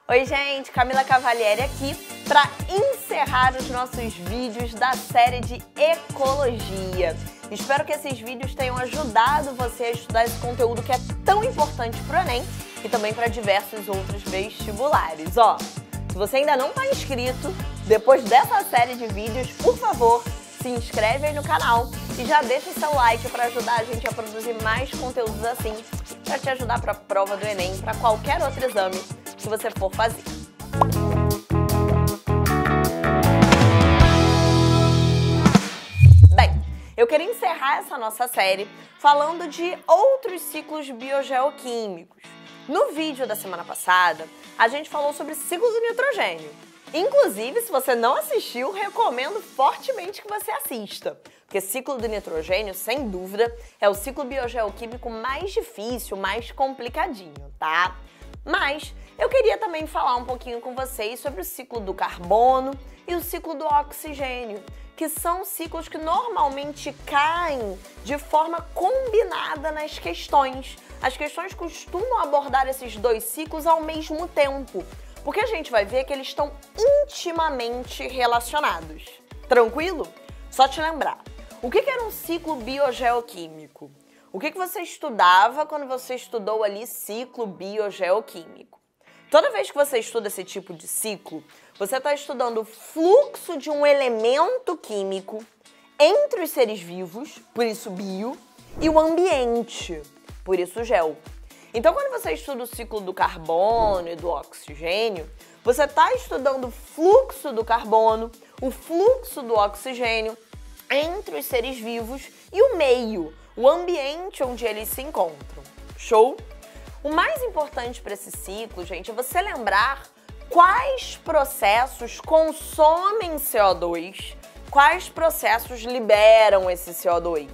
Oi gente, Camila Cavalieri aqui para encerrar os nossos vídeos da série de Ecologia. Espero que esses vídeos tenham ajudado você a estudar esse conteúdo que é tão importante para o Enem e também para diversos outros vestibulares. Se você ainda não está inscrito, depois dessa série de vídeos, por favor, se inscreve aí no canal e já deixa o seu like para ajudar a gente a produzir mais conteúdos assim, para te ajudar para a prova do Enem, para qualquer outro exame que você for fazer. Bem, eu queria encerrar essa nossa série falando de outros ciclos biogeoquímicos. No vídeo da semana passada, a gente falou sobre o ciclo do nitrogênio. Inclusive, se você não assistiu, recomendo fortemente que você assista, porque o ciclo do nitrogênio, sem dúvida, é o ciclo biogeoquímico mais difícil, mais complicadinho, tá? Mas eu queria também falar um pouquinho com vocês sobre o ciclo do carbono e o ciclo do oxigênio, que são ciclos que normalmente caem de forma combinada nas questões. As questões costumam abordar esses dois ciclos ao mesmo tempo, porque a gente vai ver que eles estão intimamente relacionados. Tranquilo? Só te lembrar, o que era um ciclo biogeoquímico? O que você estudava quando você estudou ali ciclo biogeoquímico? Toda vez que você estuda esse tipo de ciclo, você está estudando o fluxo de um elemento químico entre os seres vivos, por isso bio, e o ambiente, por isso gel. Então, quando você estuda o ciclo do carbono e do oxigênio, você está estudando o fluxo do carbono, o fluxo do oxigênio entre os seres vivos e o meio, o ambiente onde eles se encontram. Show? O mais importante para esse ciclo, gente, é você lembrar quais processos consomem CO2, quais processos liberam esse CO2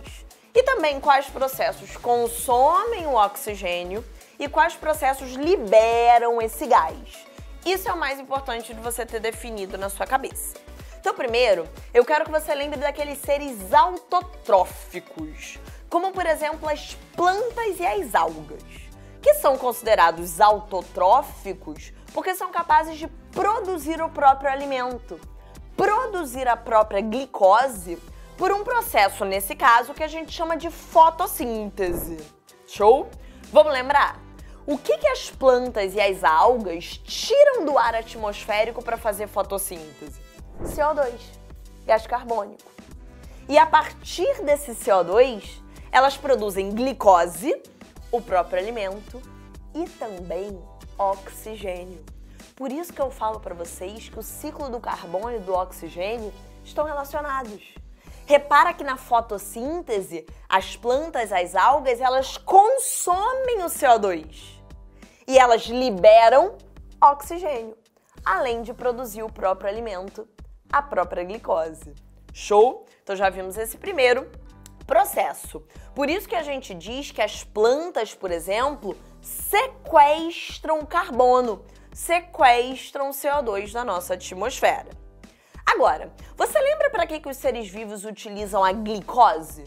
e também quais processos consomem o oxigênio e quais processos liberam esse gás. Isso é o mais importante de você ter definido na sua cabeça. Então, primeiro, eu quero que você lembre daqueles seres autotróficos, como, por exemplo, as plantas e as algas, que são considerados autotróficos porque são capazes de produzir o próprio alimento, produzir a própria glicose por um processo, nesse caso, que a gente chama de fotossíntese. Show? Vamos lembrar? O que as plantas e as algas tiram do ar atmosférico para fazer fotossíntese? CO2, gás carbônico. E a partir desse CO2, elas produzem glicose, o próprio alimento, e também oxigênio. Por isso que eu falo para vocês que o ciclo do carbono e do oxigênio estão relacionados. Repara que na fotossíntese, as plantas, as algas, elas consomem o CO2 e elas liberam oxigênio, além de produzir o próprio alimento, a própria glicose. Show? Então já vimos esse primeiro processo. Por isso que a gente diz que as plantas, por exemplo, sequestram carbono, sequestram CO2 da nossa atmosfera. Agora, você lembra para que os seres vivos utilizam a glicose?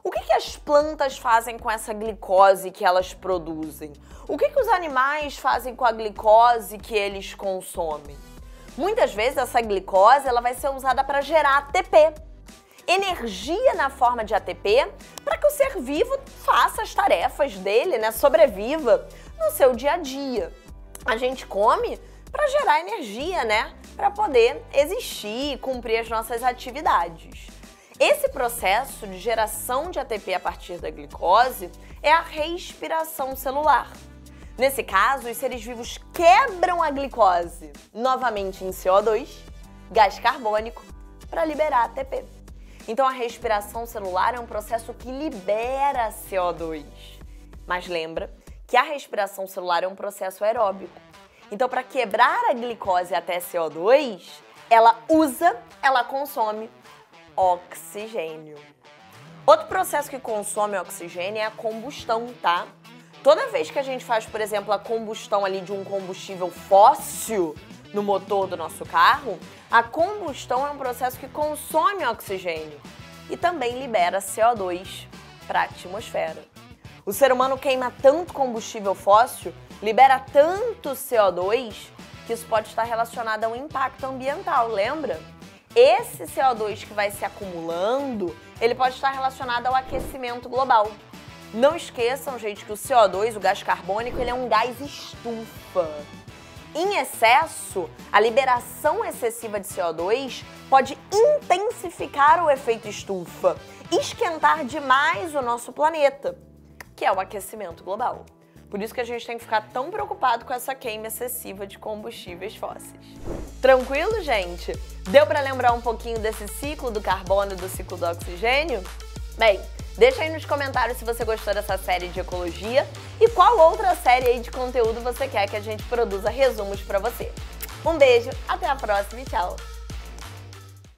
O que as plantas fazem com essa glicose que elas produzem? O que os animais fazem com a glicose que eles consomem? Muitas vezes essa glicose ela vai ser usada para gerar ATP, energia na forma de ATP, para que o ser vivo faça as tarefas dele, sobreviva no seu dia a dia. A gente come para gerar energia, para poder existir e cumprir as nossas atividades. Esse processo de geração de ATP a partir da glicose é a respiração celular. Nesse caso, os seres vivos quebram a glicose novamente em CO2, gás carbônico, para liberar ATP. Então, a respiração celular é um processo que libera CO2. Mas lembra que a respiração celular é um processo aeróbico. Então, para quebrar a glicose até CO2, ela consome oxigênio. Outro processo que consome oxigênio é a combustão, tá? Toda vez que a gente faz, por exemplo, a combustão ali de um combustível fóssil no motor do nosso carro, a combustão é um processo que consome oxigênio e também libera CO2 para a atmosfera. O ser humano queima tanto combustível fóssil libera tanto CO2 que isso pode estar relacionado a um impacto ambiental, lembra? Esse CO2 que vai se acumulando, ele pode estar relacionado ao aquecimento global. Não esqueçam, gente, que o CO2, o gás carbônico, ele é um gás estufa. Em excesso, a liberação excessiva de CO2 pode intensificar o efeito estufa, esquentar demais o nosso planeta, que é o aquecimento global. Por isso que a gente tem que ficar tão preocupado com essa queima excessiva de combustíveis fósseis. Tranquilo, gente? Deu para lembrar um pouquinho desse ciclo do carbono e do ciclo do oxigênio? Bem, deixa aí nos comentários se você gostou dessa série de ecologia e qual outra série aí de conteúdo você quer que a gente produza resumos para você. Um beijo, até a próxima e tchau!